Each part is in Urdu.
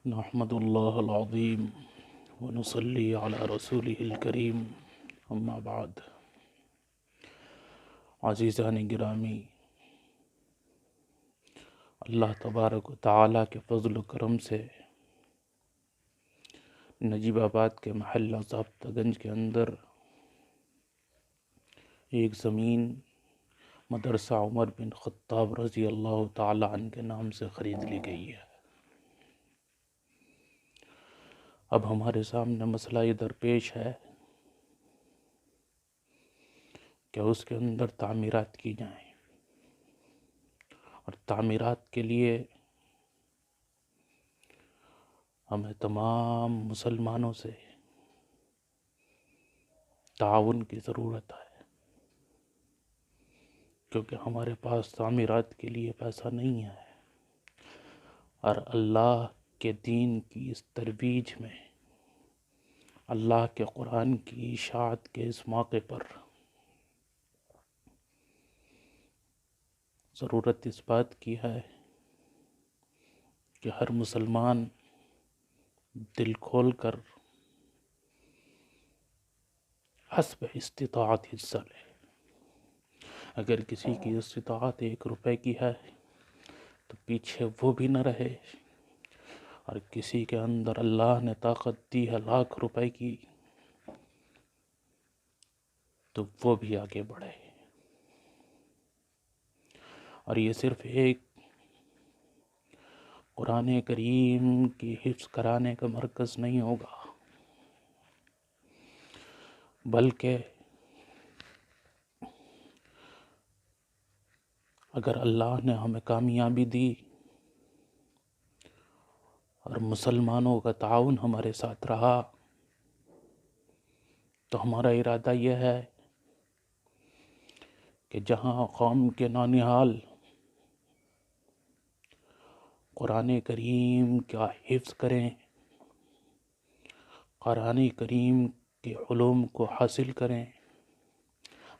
نحمد اللہ العظیم ونصلی علی رسولہ الکریم اما بعد۔ عزیزان گرامی، اللہ تبارک و تعالیٰ کے فضل و کرم سے نجیب آباد کے محلہ ضابطہ گنج کے اندر ایک زمین مدرسہ عمر بن خطاب رضی اللہ تعالیٰ عنہ کے نام سے خرید لی گئی ہے۔ اب ہمارے سامنے مسئلہ یہ درپیش ہے کہ اس کے اندر تعمیرات کی جائیں، اور تعمیرات کے لیے ہمیں تمام مسلمانوں سے تعاون کی ضرورت ہے، کیونکہ ہمارے پاس تعمیرات کے لیے پیسہ نہیں ہے، اور اللہ کے دین کی اس ترویج میں، اللہ کے قرآن کی اشاعت کے اس موقع پر ضرورت اس بات کی ہے کہ ہر مسلمان دل کھول کر حسب استطاعت حصہ لے۔ اگر کسی کی استطاعت 1 روپے کی ہے تو پیچھے وہ بھی نہ رہے، اور کسی کے اندر اللہ نے طاقت دی ہے 1,00,000 روپے کی تو وہ بھی آگے بڑھے۔ اور یہ صرف ایک قرآن کریم کی حفظ کرانے کا مرکز نہیں ہوگا، بلکہ اگر اللہ نے ہمیں کامیابی دی اور مسلمانوں کا تعاون ہمارے ساتھ رہا تو ہمارا ارادہ یہ ہے کہ جہاں قوم کے نونہال قرآن کریم کا حفظ کریں، قرآن کریم کے علوم کو حاصل کریں،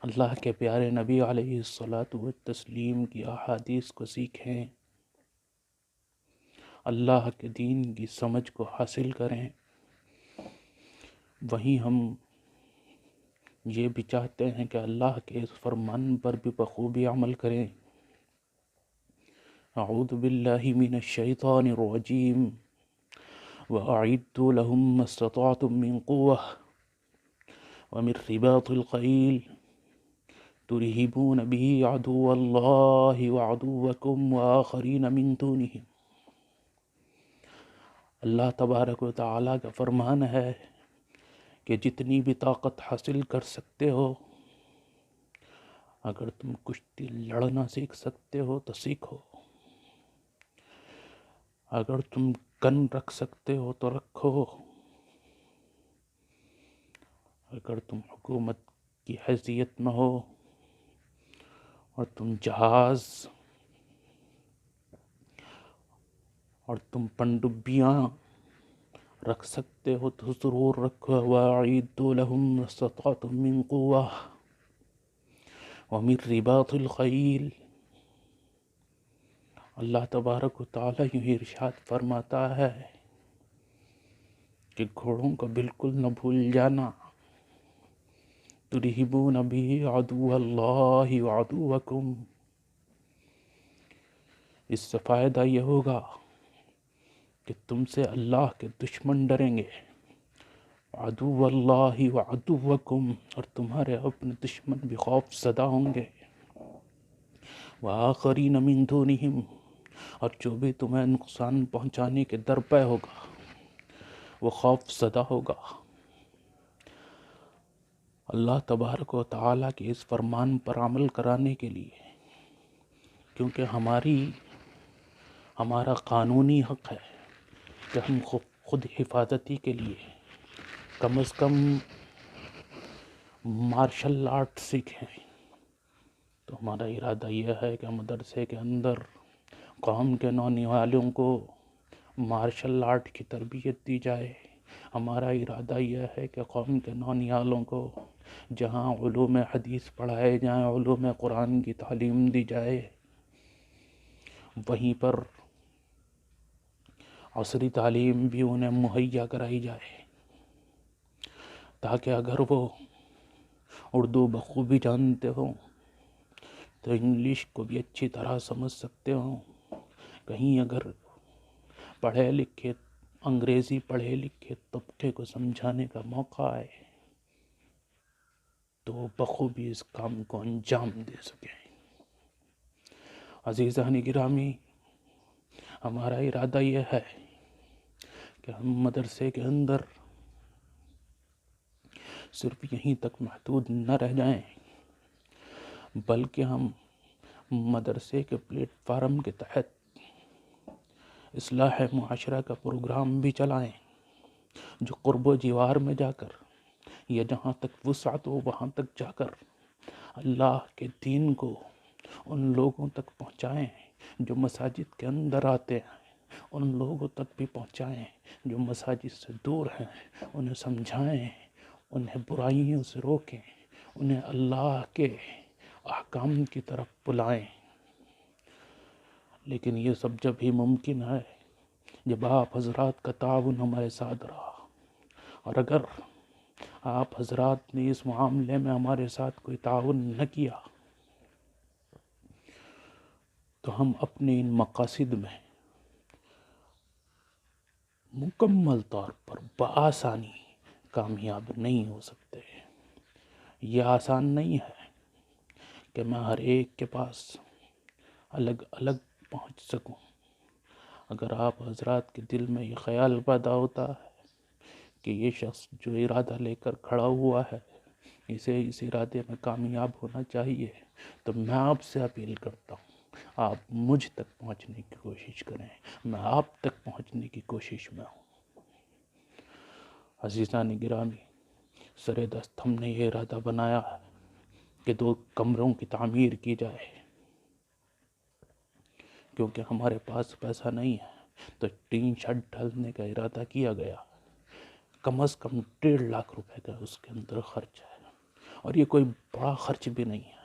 اللہ کے پیارے نبی علیہ الصلاۃ والتسلیم کی احادیث کو سیکھیں، اللہ کے دین کی سمجھ کو حاصل کریں، وہیں ہم یہ بھی چاہتے ہیں کہ اللہ کے اس فرمان پر بھی بخوبی عمل کریں۔ اعوذ باللہ من الشیطان الرجیم وَأَعِدُّوا لَهُم مَّا اسْتَطَعْتُم مِّن قُوَّةٍ وَمِن رِّبَاطِ الْخَيْلِ تُرْهِبُونَ بِهِ عَدُوَّ اللَّهِ وَعَدُوَّكُمْ وَآخَرِينَ مِن دُونِهِمْ۔ اللہ تبارک و تعالیٰ کا فرمان ہے کہ جتنی بھی طاقت حاصل کر سکتے ہو، اگر تم کشتی لڑنا سیکھ سکتے ہو تو سیکھو، اگر تم گن رکھ سکتے ہو تو رکھو، اگر تم حکومت کی حیثیت میں ہو اور تم جہاز اور تم پنڈبیاں رکھ سکتے ہو تو ضرور رکھو۔ وَأَعِدُّوا لَهُم مَّا اسْتَطَعْتُم مِّن قُوَّةٍ وَمِن رِّبَاطِ الْخَيْلِ۔ اللہ تبارک و تعالیٰ یوں ارشاد فرماتا ہے کہ گھوڑوں کو بالکل نہ بھول جانا۔ تُرْهِبُونَ بِهِ عَدُوَّ اللَّهِ وَعَدُوَّكُمْ۔ اس سے فائدہ یہ ہوگا کہ تم سے اللہ کے دشمن ڈریں گے، عدو اللہ وعدوکم، اور تمہارے اپنے دشمن بھی خوف زدہ ہوں گے، وآخرین من دونہم، اور جو بھی تمہیں نقصان پہنچانے کے درپے ہوگا وہ خوف زدہ ہوگا۔ اللہ تبارک و تعالیٰ کے اس فرمان پر عمل کرانے کے لیے، کیونکہ ہمارا قانونی حق ہے کہ ہم خود حفاظتی کے لیے کم از کم مارشل آرٹ سیکھیں، تو ہمارا ارادہ یہ ہے کہ مدرسے کے اندر قوم کے نونہالوں کو مارشل آرٹ کی تربیت دی جائے۔ ہمارا ارادہ یہ ہے کہ قوم کے نونہالوں کو جہاں علوم حدیث پڑھائے جائیں، علوم قرآن کی تعلیم دی جائے، وہیں پر عصری تعلیم بھی انہیں مہیا کرائی جائے، تاکہ اگر وہ اردو بخوبی جانتے ہوں تو انگلش کو بھی اچھی طرح سمجھ سکتے ہوں۔ کہیں اگر پڑھے لکھے انگریزی پڑھے لکھے طبقے کو سمجھانے کا موقع آئے تو وہ بخوبی اس کام کو انجام دے سکیں۔ عزیزان گرامی، ہمارا ارادہ یہ ہے کہ ہم مدرسے کے اندر صرف یہیں تک محدود نہ رہ جائیں، بلکہ ہم مدرسے کے پلیٹ فارم کے تحت اصلاح معاشرہ کا پروگرام بھی چلائیں، جو قرب و جوار میں جا کر یا جہاں تک وسعت ہو وہاں تک جا کر اللہ کے دین کو ان لوگوں تک پہنچائیں جو مساجد کے اندر آتے ہیں، ان لوگوں تک بھی پہنچائیں جو مساجد سے دور ہیں، انہیں سمجھائیں، انہیں برائیوں سے روکیں، انہیں اللہ کے احکام کی طرف بلائیں۔ لیکن یہ سب جب ہی ممکن ہے جب آپ حضرات کا تعاون ہمارے ساتھ رہا، اور اگر آپ حضرات نے اس معاملے میں ہمارے ساتھ کوئی تعاون نہ کیا تو ہم اپنے ان مقاصد میں مکمل طور پر بآسانی کامیاب نہیں ہو سکتے۔ یہ آسان نہیں ہے کہ میں ہر ایک کے پاس الگ الگ پہنچ سکوں۔ اگر آپ حضرات کے دل میں یہ خیال پیدا ہوتا ہے کہ یہ شخص جو ارادہ لے کر کھڑا ہوا ہے اسے اس ارادے میں کامیاب ہونا چاہیے، تو میں آپ سے اپیل کرتا ہوں آپ مجھ تک پہنچنے کی کوشش کریں، میں آپ تک پہنچنے کی کوشش میں ہوں۔ عزیزان گرامی، سر دست ہم نے یہ ارادہ بنایا ہے کہ 2 کمروں کی تعمیر کی جائے، کیونکہ ہمارے پاس پیسہ نہیں ہے تو ٹین شیڈ ڈالنے کا ارادہ کیا گیا۔ کم از کم 1.5 لاکھ روپے کا اس کے اندر خرچ ہے، اور یہ کوئی بڑا خرچ بھی نہیں ہے۔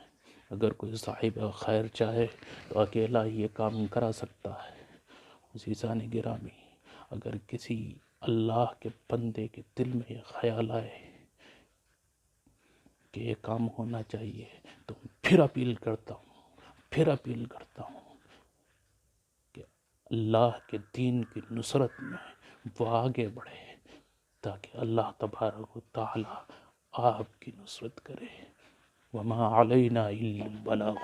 اگر کوئی صاحب خیر چاہے تو اکیلا یہ کام کرا سکتا ہے۔ عزیزان گرامی، اگر کسی اللہ کے بندے کے دل میں یہ خیال آئے کہ یہ کام ہونا چاہیے تو پھر اپیل کرتا ہوں کہ اللہ کے دین کی نصرت میں وہ آگے بڑھے، تاکہ اللہ تبارک و تعالی آپ کی نصرت کرے۔ وما علینا الا البلاغ۔